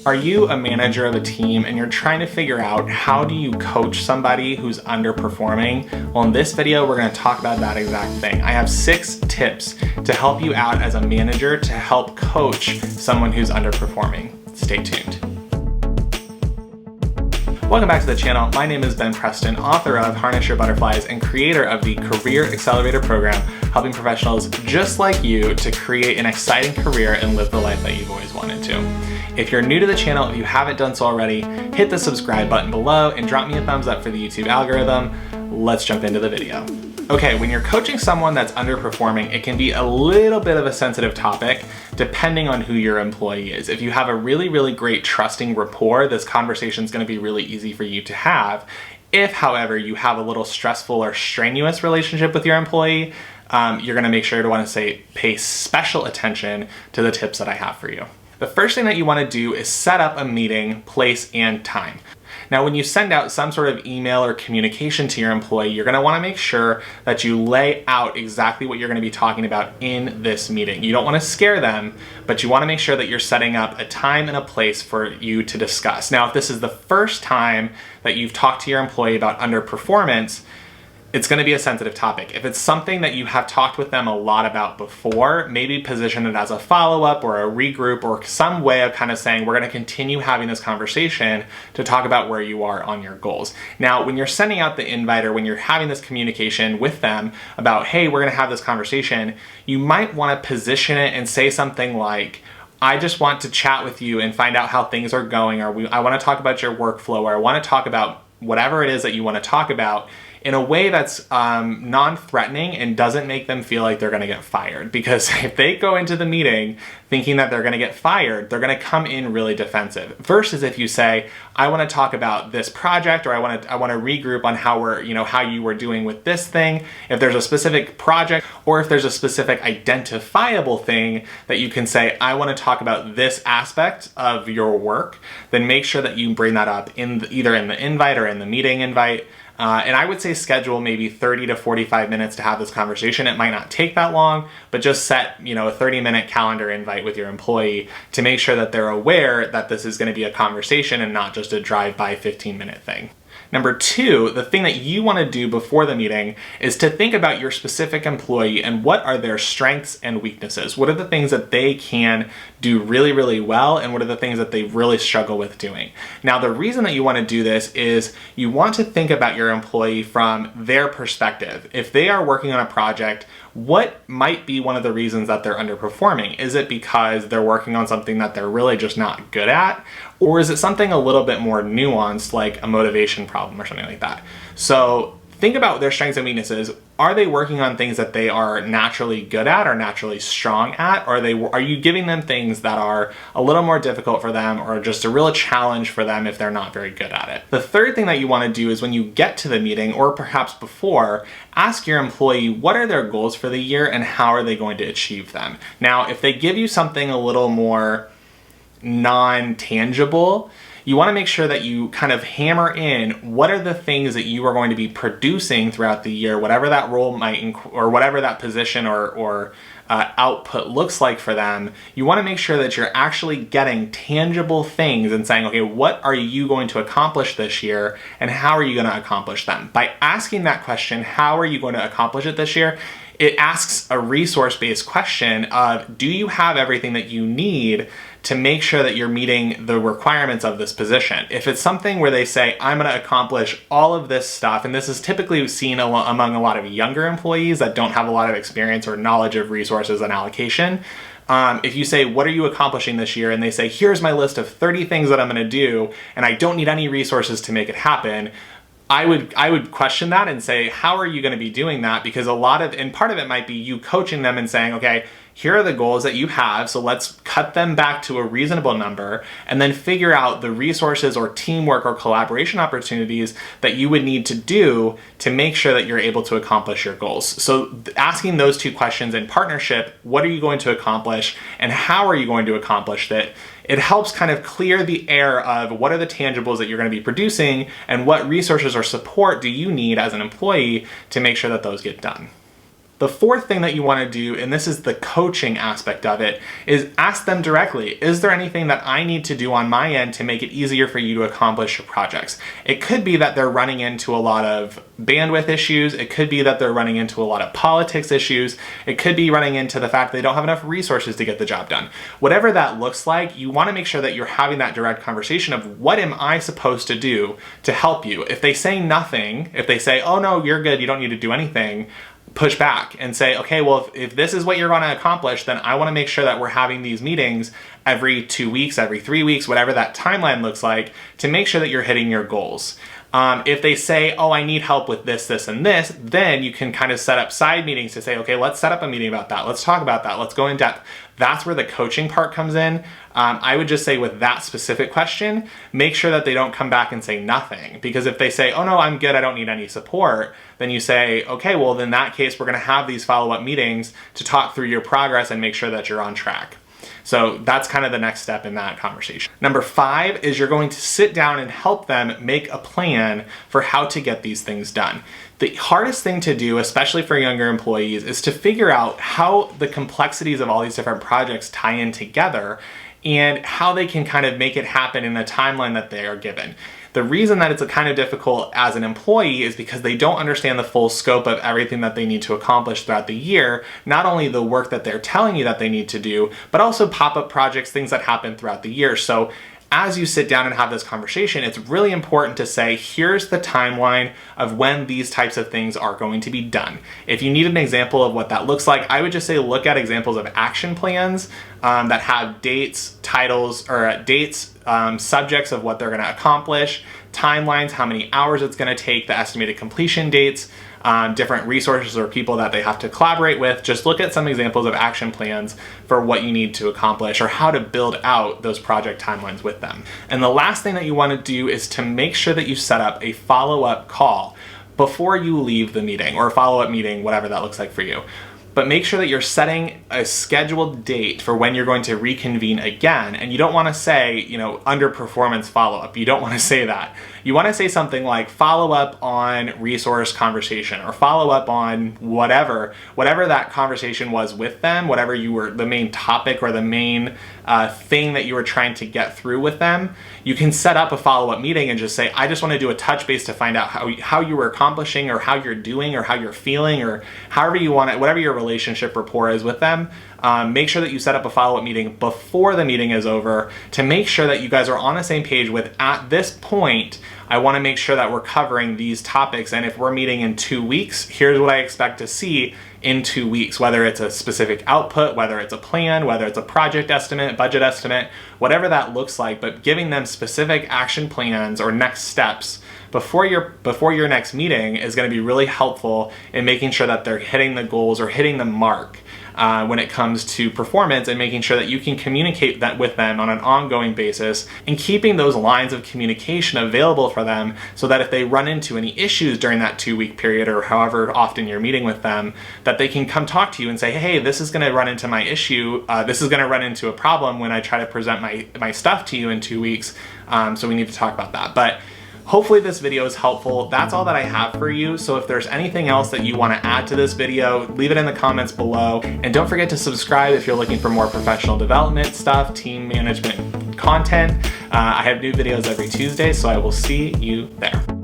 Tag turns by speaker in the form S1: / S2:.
S1: Are you a manager of a team and you're trying to figure out how do you coach somebody who's underperforming? Well, in this video, we're going to talk about that exact thing. I have 6 tips to help you out as a manager to help coach someone who's underperforming. Stay tuned. Welcome back to the channel. My name is Preston, author of Harness Your Butterflies and creator of the Career Accelerator program, helping professionals just like you to create an exciting career and live the life that you've always wanted to. If you're new to the channel, if you haven't done so already, hit the subscribe button below and drop me a thumbs up for the YouTube algorithm. Let's jump into the video. Okay, when you're coaching someone that's underperforming, it can be a little bit of a sensitive topic depending on who your employee is. If you have a really great trusting rapport, this conversation is going to be really easy for you to have. If, however, you have a little stressful or strenuous relationship with your employee, you're going to make sure to want to pay special attention to the tips that I have for you. The first thing that you want to do is set up a meeting, place, and time. Now, when you send out some sort of email or communication to your employee, you're going to want to make sure that you lay out exactly what you're going to be talking about in this meeting. You don't want to scare them, but you want to make sure that you're setting up a time and a place for you to discuss. Now, if this is the first time that you've talked to your employee about underperformance, it's going to be a sensitive topic. If it's something that you have talked with them a lot about before, maybe position it as a follow-up or a regroup or some way of kind of saying, we're going to continue having this conversation to talk about where you are on your goals. Now, when you're sending out the invite or when you're having this communication with them about, hey, we're going to have this conversation, you might want to position it and say something like, I just want to chat with you and find out how things are going, or I want to talk about your workflow, or I want to talk about whatever it is that you want to talk about, in a way that's non-threatening and doesn't make them feel like they're going to get fired. Because if they go into the meeting thinking that they're going to get fired, they're going to come in really defensive. Versus if you say, I want to talk about this project, or I want to regroup on how you were doing with this thing. If there's a specific project, or if there's a specific identifiable thing that you can say, I want to talk about this aspect of your work, then make sure that you bring that up either in the invite or in the meeting invite. And I would say schedule maybe 30 to 45 minutes to have this conversation. It might not take that long, but just set, a 30-minute calendar invite with your employee to make sure that they're aware that this is going to be a conversation and not just a drive-by 15-minute thing. Number 2, the thing that you want to do before the meeting is to think about your specific employee and what are their strengths and weaknesses. What are the things that they can do really well, and what are the things that they really struggle with doing? Now, the reason that you want to do this is you want to think about your employee from their perspective. If they are working on a project, what might be one of the reasons that they're underperforming? Is it because they're working on something that they're really just not good at? Or is it something a little bit more nuanced, like a motivation problem or something like that? So think about their strengths and weaknesses. Are they working on things that they are naturally good at or naturally strong at? Or are you giving them things that are a little more difficult for them or just a real challenge for them if they're not very good at it? The third thing that you want to do is when you get to the meeting, or perhaps before, ask your employee what are their goals for the year and how are they going to achieve them? Now, if they give you something a little more non-tangible, you want to make sure that you kind of hammer in what are the things that you are going to be producing throughout the year, whatever that role might, or whatever that position or output looks like for them. You want to make sure that you're actually getting tangible things and saying, okay, what are you going to accomplish this year and how are you going to accomplish them? By asking that question, how are you going to accomplish it this year? It asks a resource-based question of, do you have everything that you need to make sure that you're meeting the requirements of this position? If it's something where they say, I'm going to accomplish all of this stuff, and this is typically seen among a lot of younger employees that don't have a lot of experience or knowledge of resources and allocation, if you say, what are you accomplishing this year? And they say, here's my list of 30 things that I'm going to do, and I don't need any resources to make it happen. I would question that and say, how are you going to be doing that? Because part of it might be you coaching them and saying, okay, here are the goals that you have, so let's cut them back to a reasonable number and then figure out the resources or teamwork or collaboration opportunities that you would need to do to make sure that you're able to accomplish your goals. So asking those 2 questions in partnership, what are you going to accomplish and how are you going to accomplish it? It helps kind of clear the air of what are the tangibles that you're going to be producing and what resources or support do you need as an employee to make sure that those get done. The fourth thing that you want to do, and this is the coaching aspect of it, is ask them directly, is there anything that I need to do on my end to make it easier for you to accomplish your projects? It could be that they're running into a lot of bandwidth issues. It could be that they're running into a lot of politics issues. It could be running into the fact they don't have enough resources to get the job done. Whatever that looks like, you want to make sure that you're having that direct conversation of what am I supposed to do to help you? If they say nothing, if they say, oh no, you're good, you don't need to do anything, push back and say, okay, well, if this is what you're going to accomplish, then I want to make sure that we're having these meetings every 2 weeks, every 3 weeks, whatever that timeline looks like, to make sure that you're hitting your goals. If they say, oh, I need help with this, this, and this, then you can kind of set up side meetings to say, okay, let's set up a meeting about that. Let's talk about that. Let's go in depth. That's where the coaching part comes in. I would just say with that specific question, make sure that they don't come back and say nothing. Because if they say, oh no, I'm good, I don't need any support, then you say, okay, well, in that case, we're gonna have these follow-up meetings to talk through your progress and make sure that you're on track. So that's kind of the next step in that conversation. Number 5 is you're going to sit down and help them make a plan for how to get these things done. The hardest thing to do, especially for younger employees, is to figure out how the complexities of all these different projects tie in together and how they can kind of make it happen in the timeline that they are given. The reason that it's kind of difficult as an employee is because they don't understand the full scope of everything that they need to accomplish throughout the year, not only the work that they're telling you that they need to do, but also pop-up projects, things that happen throughout the year. So as you sit down and have this conversation, it's really important to say, here's the timeline of when these types of things are going to be done. If you need an example of what that looks like, I would just say look at examples of action plans that have dates, titles, or dates, subjects of what they're going to accomplish, timelines, how many hours it's going to take, the estimated completion dates, different resources or people that they have to collaborate with. Just look at some examples of action plans for what you need to accomplish or how to build out those project timelines with them. And the last thing that you want to do is to make sure that you set up a follow-up call before you leave the meeting, or a follow-up meeting, whatever that looks like for you. But make sure that you're setting a scheduled date for when you're going to reconvene again. And you don't want to say, underperformance follow-up. You don't want to say that. You want to say something like follow-up on resource conversation, or follow-up on whatever that conversation was with them, whatever the main topic or the main thing that you were trying to get through with them. You can set up a follow-up meeting and just say, I just want to do a touch base to find out how you were accomplishing, or how you're doing, or how you're feeling, or however you want it, whatever your relationship rapport is with them. Make sure that you set up a follow-up meeting before the meeting is over to make sure that you guys are on the same page with, at this point, I want to make sure that we're covering these topics, and if we're meeting in 2 weeks, here's what I expect to see in 2 weeks, whether it's a specific output, whether it's a plan, whether it's a project estimate, budget estimate, whatever that looks like, but giving them specific action plans or next steps before your next meeting is going to be really helpful in making sure that they're hitting the goals or hitting the mark when it comes to performance, and making sure that you can communicate that with them on an ongoing basis, and keeping those lines of communication available for them so that if they run into any issues during that 2-week period, or however often you're meeting with them, that they can come talk to you and say, hey, this is going to run into my issue, this is going to run into a problem when I try to present my stuff to you in 2 weeks, so we need to talk about that. But hopefully this video is helpful. That's all that I have for you. So if there's anything else that you want to add to this video, leave it in the comments below. And don't forget to subscribe if you're looking for more professional development stuff, team management content. I have new videos every Tuesday, so I will see you there.